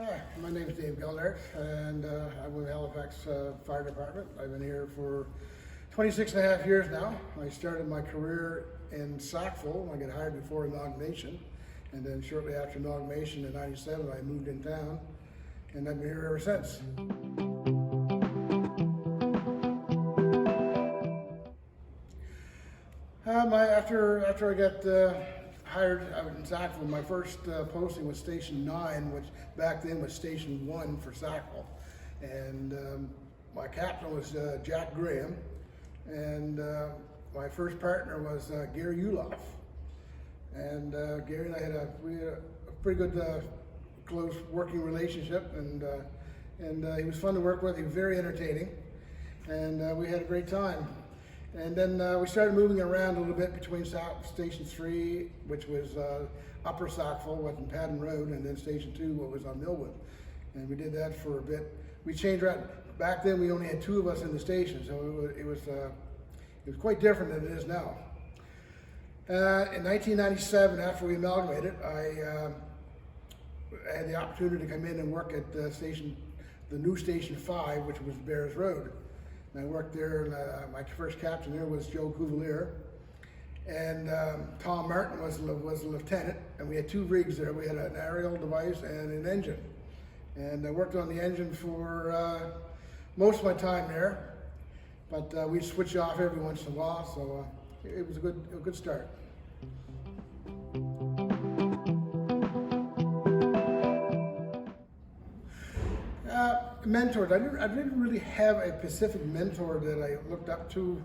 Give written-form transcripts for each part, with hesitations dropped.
Hi, my name is Dave Geldhart, and I'm with Halifax Fire Department. I've been here for 26 and a half years now. I started my career in Sackville. I got hired before amalgamation, and then shortly after amalgamation in '97 I moved in town, and I've been here ever since. After I got hired out in Sackville, my first posting was Station 9, which back then was Station 1 for Sackville. And my captain was Jack Graham, and my first partner was Gary Uloff. And Gary and I had a pretty good close working relationship, and he was fun to work with. He was very entertaining, and we had a great time. And then we started moving around a little bit between Station 3, which was Upper Sackville, was in Padden Road, and then Station 2, what was on Millwood. And we did that for a bit. We changed around. Back then, we only had 2 of us in the station, so it was quite different than it is now. In 1997, after we amalgamated, I had the opportunity to come in and work at the new Station 5, which was Bears Road. And I worked there, and my first captain there was Joe Cuvalier, and Tom Martin was the lieutenant, and we had 2 rigs there. We had an aerial device and an engine, and I worked on the engine for most of my time there, but we'd switch off every once in a while, so it was a good start. Mentors. I didn't really have a specific mentor that I looked up to.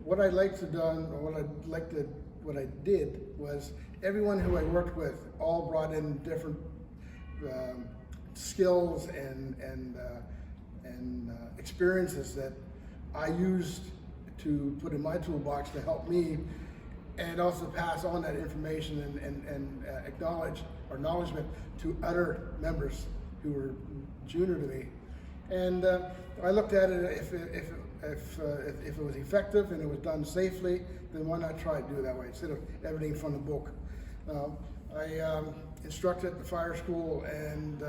What I liked to do, or what I did was everyone who I worked with all brought in different skills and experiences that I used to put in my toolbox to help me, and also pass on that information and acknowledgement to other members who were junior to me. And I looked at it, if it was effective and it was done safely, then why not try to do it that way instead of everything from the book. I instructed at the fire school, and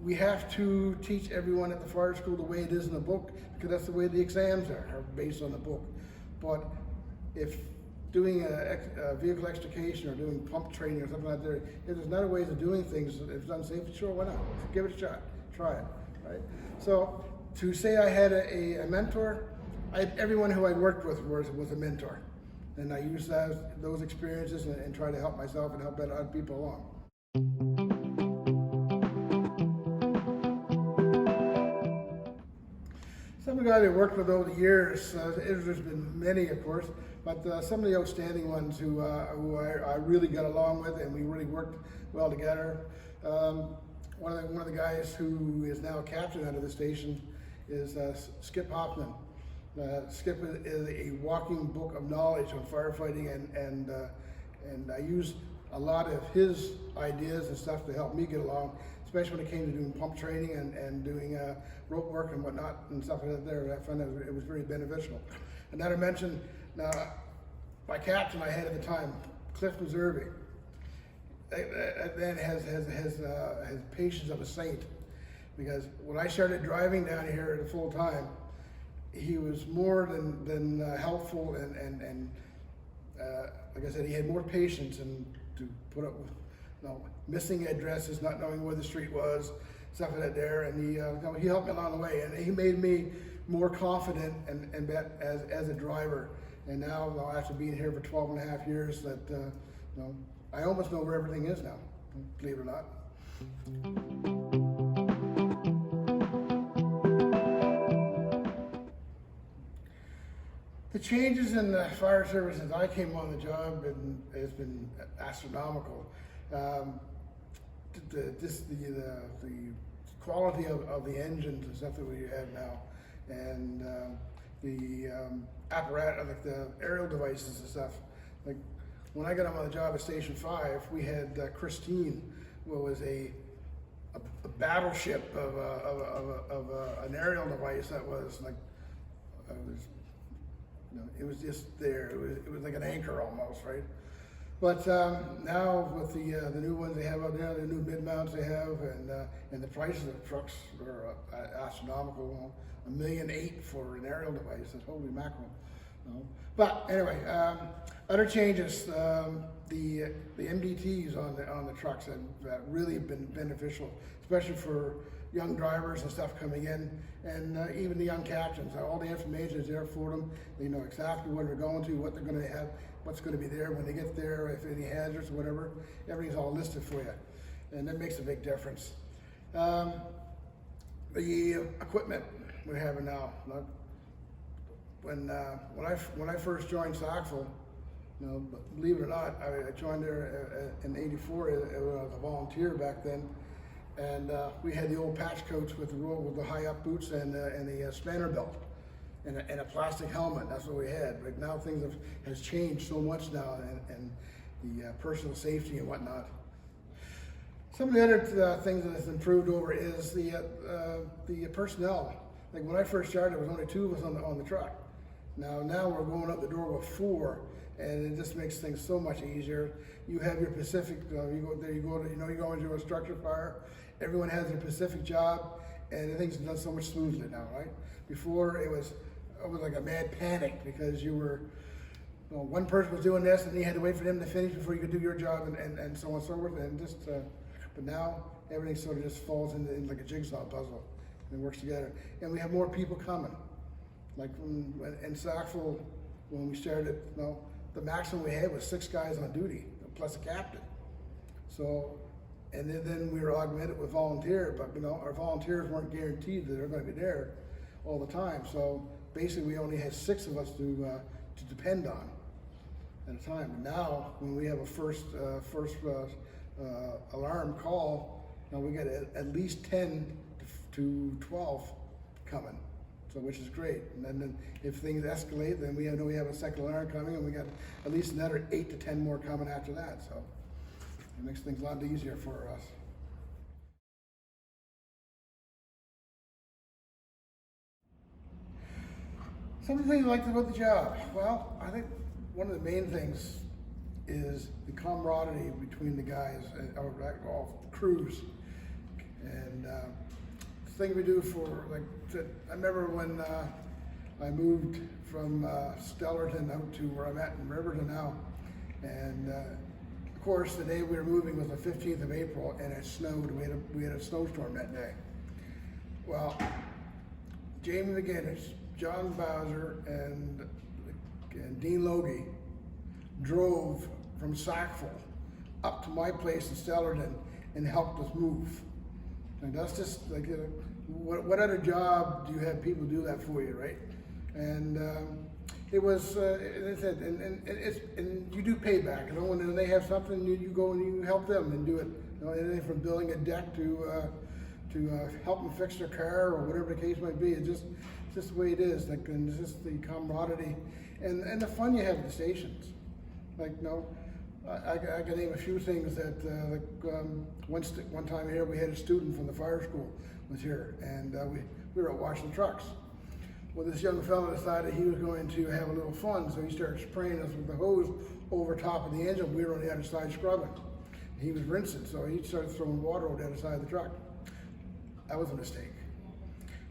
we have to teach everyone at the fire school the way it is in the book, because that's the way the exams are based on the book. But if doing a vehicle extrication or doing pump training or something like that, if there's other ways of doing things, if it's done safely, sure, why not? Give it a shot, try it, right? So to say I had a mentor, everyone who I worked with was a mentor. And I used those experiences and try to help myself and help other people along. Some of the guys I worked with over the years, there's been many, of course, but some of the outstanding ones who I really got along with, and we really worked well together. One of the guys who is now captain out of the station is Skip Hoffman. Skip is a walking book of knowledge on firefighting, and I used a lot of his ideas and stuff to help me get along, especially when it came to doing pump training and doing rope work and whatnot and stuff like that there. I found it was very beneficial. And then I mentioned my captain I had at the time, Cliff Meservey. That has patience of a saint, because when I started driving down here at full time, he was more than helpful, and like I said, he had more patience and to put up with missing addresses, not knowing where the street was, stuff like that there, and he helped me along the way, and he made me more confident and as a driver. And now, after being here for 12 and a half years, that I almost know where everything is now, believe it or not. The changes in the fire service since I came on the job has been astronomical. The quality of the engines and stuff that we have now, and the apparatus, like the aerial devices and stuff. Like when I got on the job at Station 5, we had Christine, who was a battleship of an aerial device that was like, it was just there. It was like an anchor almost, right? But now with the new ones they have out there, the new mid mounts they have, and the prices of the trucks are astronomical. $1.8 million for an aerial device. That's holy mackerel. No. But anyway, other changes. The MDTs on the trucks have really been beneficial, especially for young drivers and stuff coming in, and even the young captains. All the information is there for them. They know exactly where they're going to, what they're going to have, what's going to be there when they get there, if any hazards or whatever. Everything's all listed for you, and that makes a big difference. The equipment we're having now. When I first joined Sackville, believe it or not, I joined there in '84 as a volunteer back then, and we had the old patch coats with the high up boots and the spanner belt and a plastic helmet. That's what we had. But now things has changed so much now, and the personal safety and whatnot. Some of the other things that has improved over is the personnel. Like when I first started, there was only 2 of us on the truck. Now we're going up the door with 4, and it just makes things so much easier. You have your Pacific. You go into a structure fire. Everyone has their Pacific job, and things are done so much smoothly now, right? Before it was like a mad panic because you were. One person was doing this, and you had to wait for them to finish before you could do your job, and so on and so forth. And but now everything sort of just falls into like a jigsaw puzzle. It works together, and we have more people coming. Like in Sackville, when we started, the maximum we had was 6 guys on duty, plus a captain. So, and then we were augmented with volunteer, but our volunteers weren't guaranteed that they're going to be there all the time. So basically, we only had 6 of us to depend on at a time. And now, when we have a first alarm call, now we get at least 10 to 12 coming, so which is great. And then if things escalate, then we know we have a second alarm coming, and we got at least another 8 to 10 more coming after that. So it makes things a lot easier for us. Some of the things I liked about the job. Well, I think one of the main things is the camaraderie between the guys, all the crews, and the thing we do for I remember when I moved from Stellarton out to where I'm at in Riverton now, and of course the day we were moving was the 15th of April, and it snowed. We had a snowstorm that day. Well, Jamie McGinnis, John Bowser, and Dean Logie drove from Sackville up to my place in Stellarton and helped us move. And that's just like, what other job do you have people do that for you, right? And it was, as I said, and you do payback. When they have something, you go and you help them and do it. Anything from building a deck to help them fix their car or whatever the case might be. It's just the way it is. And it's just the camaraderie and the fun you have at the stations. I can name a few things that, one time here we had a student from the fire school was here, and we were out washing trucks. Well, this young fellow decided he was going to have a little fun, so he started spraying us with the hose over top of the engine. We were on the other side scrubbing. He was rinsing, so he started throwing water over the other side of the truck. That was a mistake.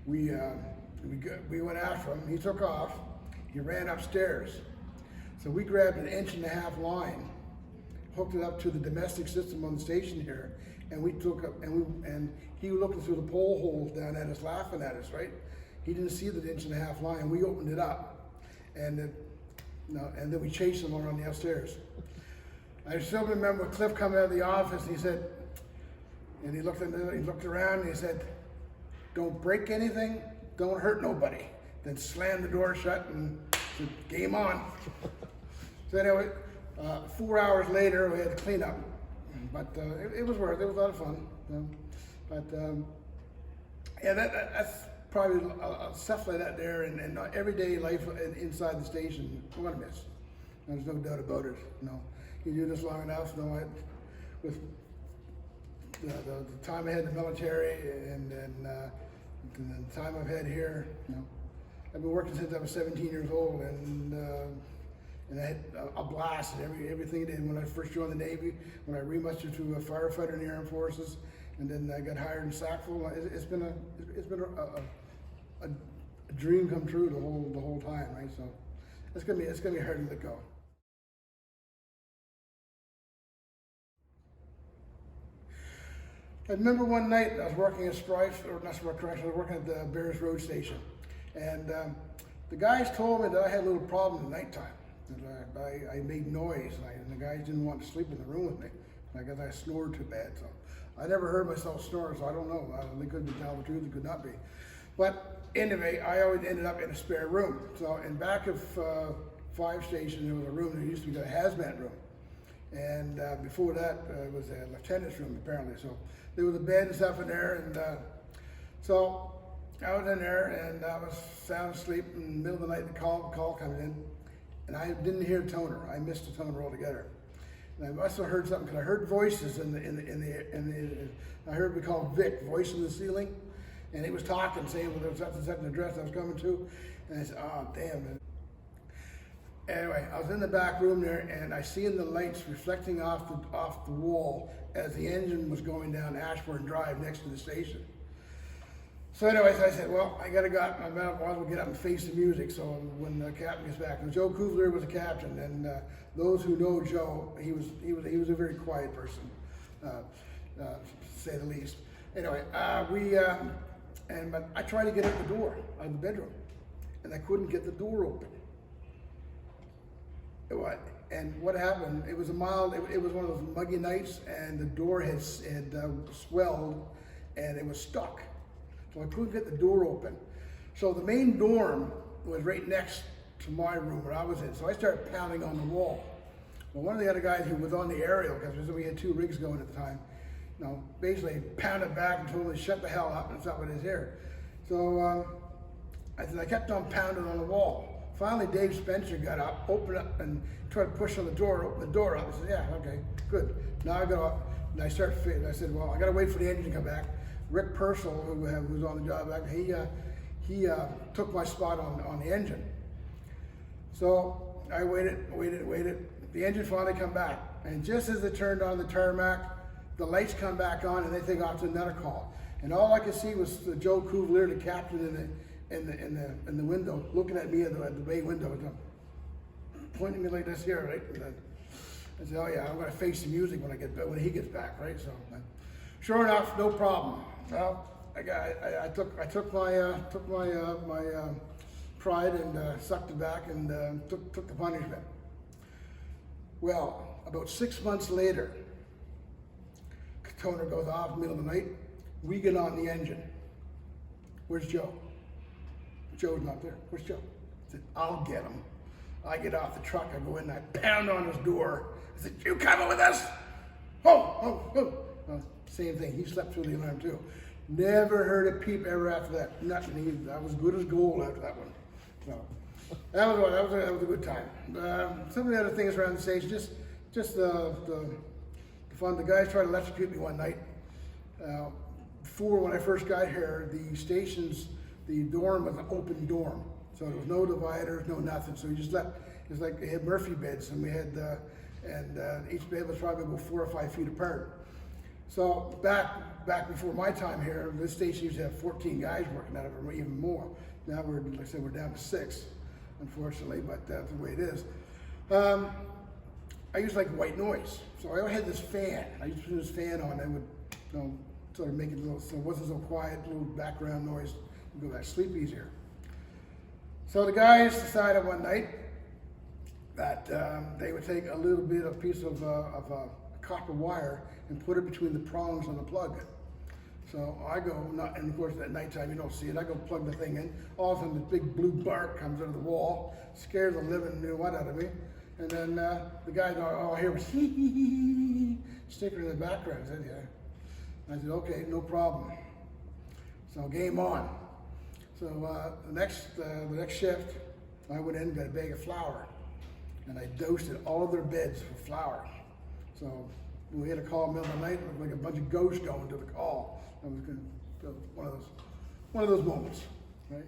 We went after him. He took off. He ran upstairs. So we grabbed an 1.5-inch line, hooked it up to the domestic system on the station here, and we took up, and he was looking through the pole holes down at us, laughing at us, right? He didn't see the 1.5-inch line. We opened it up, and then we chased him around the upstairs. I still remember Cliff coming out of the office, and he said, and he looked around, and he said, "Don't break anything, don't hurt nobody." Then slammed the door shut and said, "Game on." So anyway, 4 hours later, we had to clean up, but it was worth it. It was a lot of fun. But yeah, that's probably stuff like that there, and everyday life inside the station. We're gonna miss. There's no doubt about it. You do this long enough. With the time I had in the military and the time I've had here, I've been working since I was 17 years old, and and I had a blast at everything I did. When I first joined the Navy, when I remustered to a firefighter in the Armed Forces, and then I got hired in Sackville. It's been a dream come true the whole time, right? So it's gonna be hard to let go. I remember one night I was working at Strife, or not Strife, I was working at the Bears Road Station, and the guys told me that I had a little problem at nighttime. That I made noise, and the guys didn't want to sleep in the room with me. I guess I snored too bad, so I never heard myself snore, so I don't know. They could be telling the truth, it could not be. But anyway, I always ended up in a spare room. So in back of 5 Station, there was a room that used to be a hazmat room. And before that, it was a lieutenant's room, apparently. So there was a bed and stuff in there, and so I was in there, and I was sound asleep in the middle of the night. The call coming in, and I didn't hear the toner. I missed the toner altogether. And I must have heard something, because I heard voices I heard we call Vic, voice in the ceiling, and he was talking, saying, well, there was such and such an address I was coming to, and I said, oh damn it. Anyway, I was in the back room there, and I seen the lights reflecting off the wall as the engine was going down Ashburn Drive next to the station. So anyways, I said, well, I might as well get up and face the music. So when the captain gets back, and Joe Kuvler was the captain, and those who know Joe, he was a very quiet person, to say the least. Anyway, but I tried to get at the door out of the bedroom, and I couldn't get the door open. And what happened? It was it was one of those muggy nights, and the door had swelled, and it was stuck. So I couldn't get the door open. So the main dorm was right next to my room where I was in. So I started pounding on the wall. Well, one of the other guys who was on the aerial, because we had 2 rigs going at the time, basically pounded back and told me to shut the hell up, and it's not what it is here. So I kept on pounding on the wall. Finally, Dave Spencer got up, opened up, and tried to push on the door, open the door up. I said, yeah, okay, good. Now I go up, and I start fitting. I said, well, I got to wait for the engine to come back. Rick Purcell, who's on the job back, he took my spot on the engine. So I waited. The engine finally come back, and just as it turned on the tarmac, the lights come back on, and they take off to another call. And all I could see was Joe Kuvler, the captain, in the window, looking at me at the bay window, pointing me like this here, right? And I said, oh yeah, I'm gonna face the music when he gets back, right? So, sure enough, no problem. Well, I took my pride and sucked it back and took the punishment. Well, about 6 months later, toner goes off in the middle of the night. We get on the engine. Where's Joe? Joe's not there. Where's Joe? I said, I'll get him. I get off the truck, I go in, I pound on his door. I said, you coming with us? Oh. Same thing, he slept through the alarm too. Never heard a peep ever after that. Nothing, I was good as gold after that one. So, that was a good time. Some of the other things around the station, just the fun. The guys tried to electrocute me one night. Before, when I first got here, the dorm was an open dorm. So there was no dividers, no nothing. So you just it was like they had Murphy beds, and we had, each bed was probably about 4 or 5 feet apart. So back before my time here, this station used to have 14 guys working out of it, or even more. Now like I said, we're down to 6, unfortunately, but that's the way it is. I used to like white noise. So I had this fan. I used to put this fan on. I would, sort of make it a little, so it wasn't so quiet, little background noise. You go back to sleep easier. So the guys decided one night that they would take a little bit of piece of copper wire and put it between the prongs on the plug. So I go, and of course at nighttime you don't see it, I go plug the thing in, all of a sudden this big blue bark comes out of the wall, scares the living what out of me, and then the guy, all I hear was hee hee hee, sticker in the background. I said, yeah. I said, okay, no problem. So game on. So the next shift, I went in and got a bag of flour, and I dosed all of their beds with flour. So we had a call in the middle of the night, it looked like a bunch of ghosts going to the call. That was good. So one of those moments, right?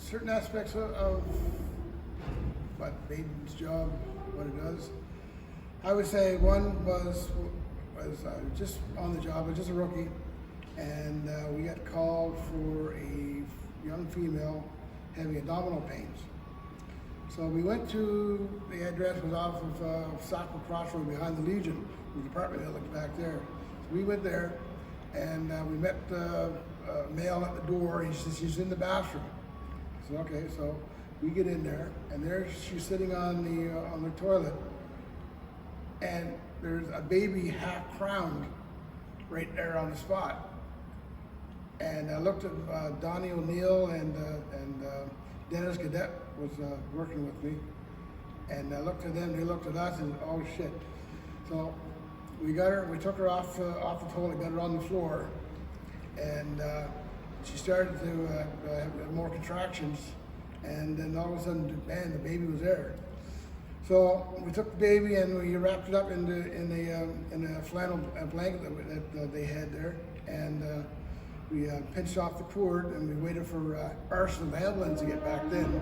certain aspects of what Baden's job, what it does. I would say one was just on the job, I was just a rookie, and we got called for a young female having abdominal pains. So we went to, the address was off of Sackville Crossroad behind the Legion, the apartment building back there. So we went there, and we met a male at the door. He says, she's in the bathroom. I said, okay, so we get in there, and there she's sitting on the toilet, and there's a baby half crowned right there on the spot. And I looked at Donnie O'Neill and Dennis Cadet was working with me, and I looked at them, they looked at us, and oh shit. So we got her, we took her off the toilet, got her on the floor, and she started to have more contractions, and then all of a sudden, man, the baby was there. So we took the baby and we wrapped it up in a flannel blanket that they had there, and we pinched off the cord, and we waited for Arsenal ambulance to get back then.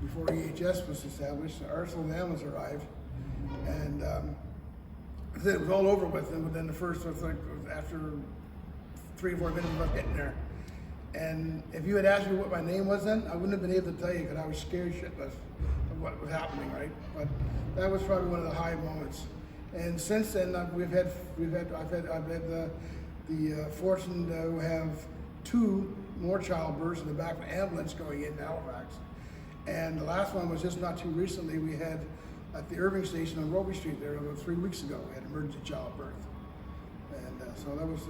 Before EHS was established, the Arsenal ambulance arrived, and it was all over with. And within the first, after 3 or 4 minutes of us getting there. And if you had asked me what my name was then, I wouldn't have been able to tell you because I was scared shitless of what was happening, right? But that was probably one of the high moments. And since then, I've had the fortune to have 2 more childbirths in the back of an ambulance going into Halifax. And the last one was just not too recently. We had at the Irving station on Roby Street there about 3 weeks ago. We had emergency childbirth, and so that was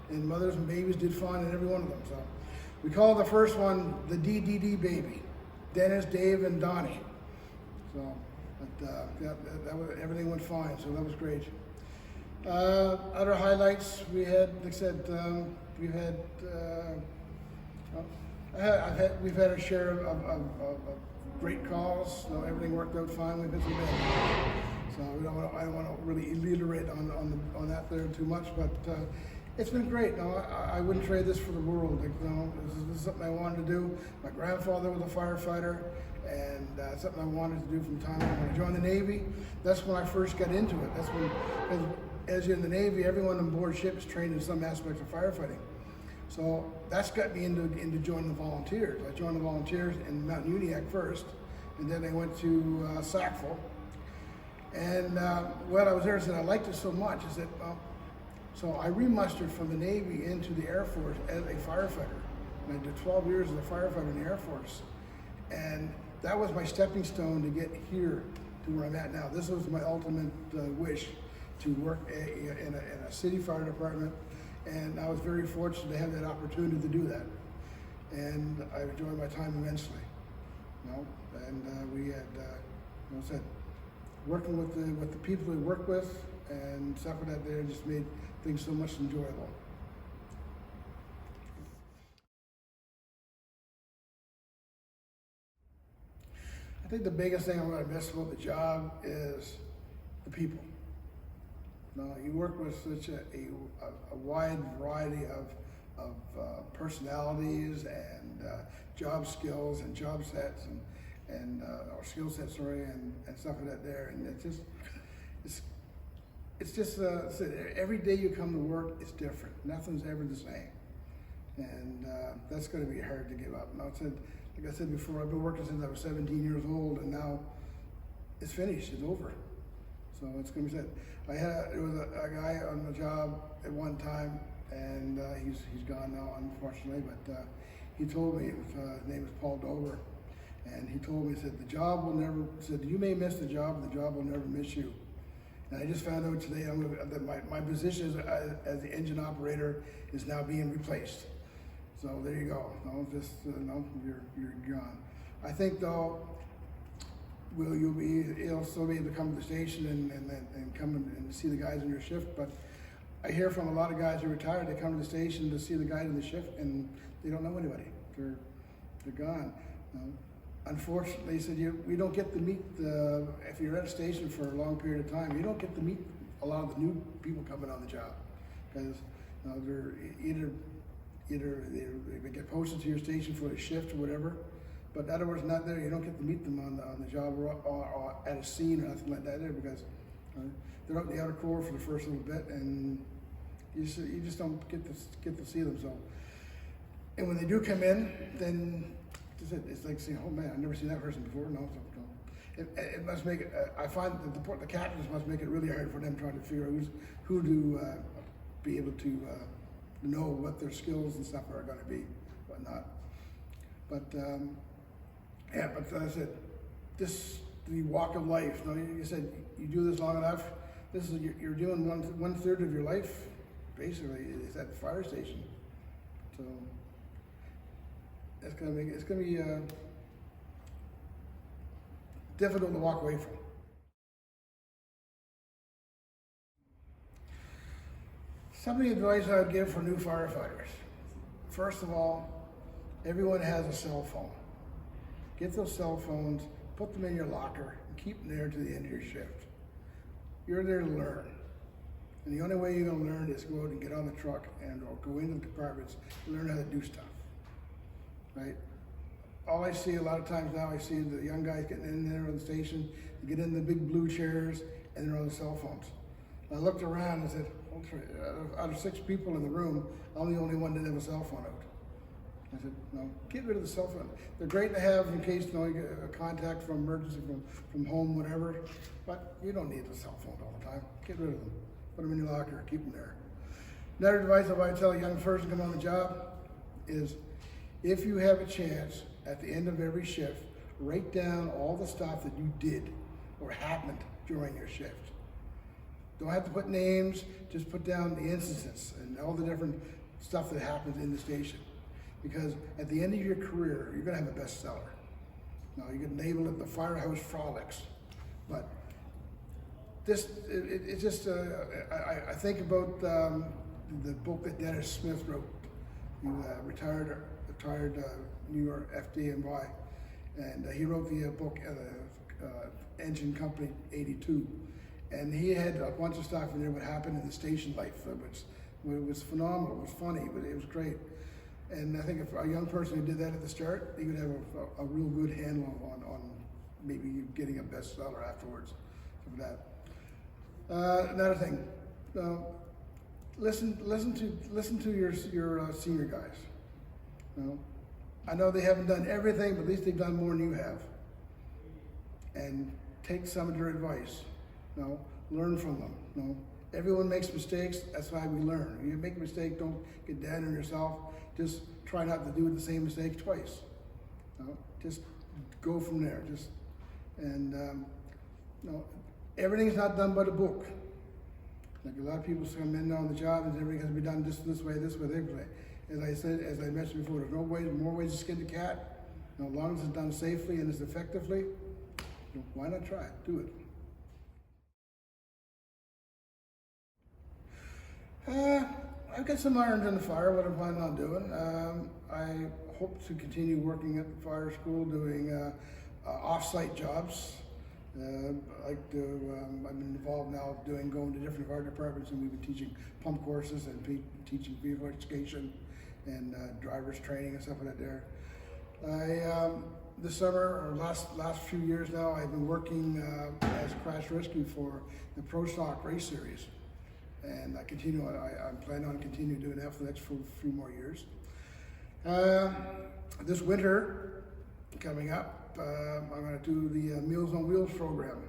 and mothers and babies did fine in every one of them. So we called the first one the DDD baby, Dennis, Dave, and Donnie. So that was, everything went fine. So that was great. Other highlights we had, like I said, we've had. We've had our share of great calls. So everything worked out fine. We've been some bad. So I don't want to really elaborate on that there too much, but it's been great. No, I wouldn't trade this for the world. Like, this is something I wanted to do. My grandfather was a firefighter, and something I wanted to do from time to time. When I joined the Navy, that's when I first got into it. That's when, as you're in the Navy, everyone on board ship is trained in some aspects of firefighting. So that's got me into joining the volunteers. I joined the volunteers in Mount Uniacke first, and then I went to Sackville. And while I was there, I said I liked it so much. I said, well, so I remustered from the Navy into the Air Force as a firefighter. And I did 12 years as a firefighter in the Air Force. And that was my stepping stone to get here to where I'm at now. This was my ultimate wish, to work in a city fire department. And I was very fortunate to have that opportunity to do that. And I enjoyed my time immensely. You know? And we had, like I said, working with the people we work with and stuff like that there just made things so much enjoyable. I think the biggest thing I'm going to miss about the job is the people. No, you work with such a wide variety of personalities and job skills and job sets and or skill sets, sorry, and stuff like that there. And it's just every day you come to work, it's different. Nothing's ever the same, and that's going to be hard to give up. Now, like I said before, I've been working since I was 17 years old, and now it's finished. It's over. So it's going to be said. There was a guy on the job at one time, and he's gone now, unfortunately. But he told me, his name is Paul Dover, and he told me, he said, the job will never. Said, you may miss the job, but the job will never miss you. And I just found out today that my position as the engine operator is now being replaced. So there you go. No, just you're gone. I think though. You'll still be able to come to the station and come and see the guys in your shift, but I hear from a lot of guys who are retired, they come to the station to see the guys in the shift and they don't know anybody. They're gone. Unfortunately, he said we don't get to meet if you're at a station for a long period of time, you don't get to meet a lot of the new people coming on the job because they're either they get posted to your station for a shift or whatever, but in other words, not there. You don't get to meet them on the job or at a scene or nothing like that there, because they're out in the outer core for the first little bit, and you just don't get to see them. So, and when they do come in, then it's like saying, "Oh man, I've never seen that person before." No. It must make it. I find that the captains must make it really hard for them trying to figure out who to be able to know what their skills and stuff are going to be, whatnot. But yeah, but as I said, the walk of life. You know, you said you do this long enough. This is you're doing one third of your life, basically, is at the fire station. So it's gonna be difficult to walk away from. Some of the advice I would give for new firefighters. First of all, everyone has a cell phone. Get those cell phones, put them in your locker, and keep them there to the end of your shift. You're there to learn. And the only way you're gonna learn is go out and get on the truck and or go into the compartments and learn how to do stuff, right? All I see a lot of times now, I see the young guys getting in there on the station, they get in the big blue chairs, and they're on the cell phones. And I looked around and said, out of 6 people in the room, I'm the only one that have a cell phone out. I said, no, get rid of the cell phone. They're great to have in case you get a contact from emergency, from home, whatever, but you don't need the cell phone all the time. Get rid of them. Put them in your locker, keep them there. Another advice I would tell a young person to come on the job is, if you have a chance, at the end of every shift, write down all the stuff that you did or happened during your shift. Don't have to put names, just put down the instances and all the different stuff that happens in the station. Because at the end of your career, you're gonna have a bestseller. Now, you can label it the Firehouse Frolics, but it's just, I think about the book that Dennis Smith wrote. He retired New York FDNY, and he wrote the book Engine Company 82, and he had a bunch of stuff in there what happened in the station life, which was phenomenal. It was funny, but it was great. And I think if a young person who did that at the start, he would have a real good handle on maybe getting a bestseller afterwards. Of that. Another thing, listen to your senior guys. You know, I know they haven't done everything, but at least they've done more than you have. And take some of their advice. You know, learn from them. You know, everyone makes mistakes. That's why we learn. If you make a mistake, don't get down on yourself. Just try not to do the same mistake twice. You know, just go from there. You know, everything's not done by the book. Like a lot of people come in on the job and everything has to be done this way, this way. As I said, as I mentioned before, there's more ways to skin the cat. You know, as long as it's done safely and as effectively, you know, why not try it? Do it. I've got some irons in the fire, what I'm planning on doing. I hope to continue working at the fire school, doing off-site jobs. I've been involved now going to different fire departments, and we've been teaching pump courses and teaching vehicle education and driver's training and stuff like that there. This summer, or last few years now, I've been working as crash rescue for the Pro Stock Race Series. And I'm planning on continuing doing that for the next few more years. This winter, coming up, I'm going to do the Meals on Wheels program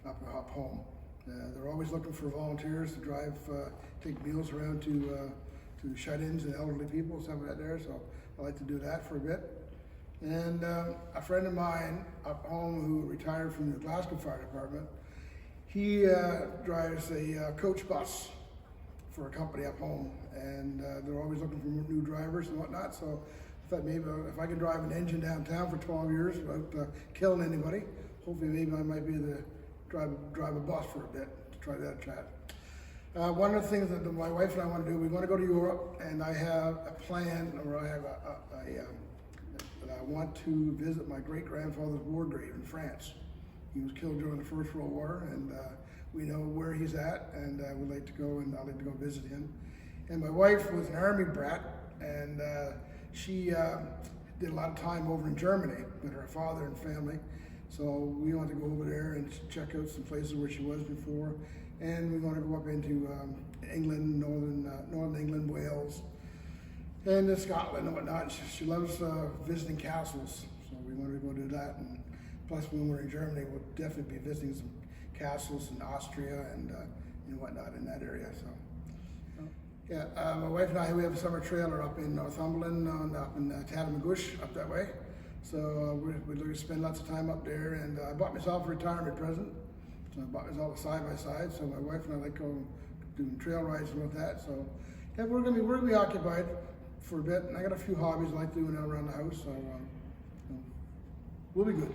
up home. They're always looking for volunteers to take meals around to shut-ins and elderly people, stuff like that there. So I like to do that for a bit. And a friend of mine up home who retired from the Glasgow Fire Department, he drives a coach bus for a company up home, and they're always looking for new drivers and whatnot. So I thought maybe if I could drive an engine downtown for 12 years without killing anybody, hopefully maybe I might be able to drive a bus for a bit to try that chat. One of the things that my wife and I want to do, we want to go to Europe, and I have a plan, or I have that I want to visit my great-grandfather's war grave in France. He was killed during the First World War, and we know where he's at, and we'd like to go, and I'd like to go visit him. And my wife was an Army brat, and she did a lot of time over in Germany with her father and family. So we want to go over there and check out some places where she was before, and we want to go up into England, northern England, Wales, and Scotland and whatnot. She loves visiting castles, so we want to go do that. And plus, when we're in Germany, we'll definitely be visiting some castles in Austria and whatnot in that area. So, yeah, my wife and I, we have a summer trailer up in Northumberland, up in Tattamagush, up that way. So we're looking to spend lots of time up there, and I bought myself a retirement present. So I bought myself a side-by-side, so my wife and I like going doing trail rides and with that. So yeah, we're gonna be occupied for a bit, and I got a few hobbies I like doing around the house, so we'll be good.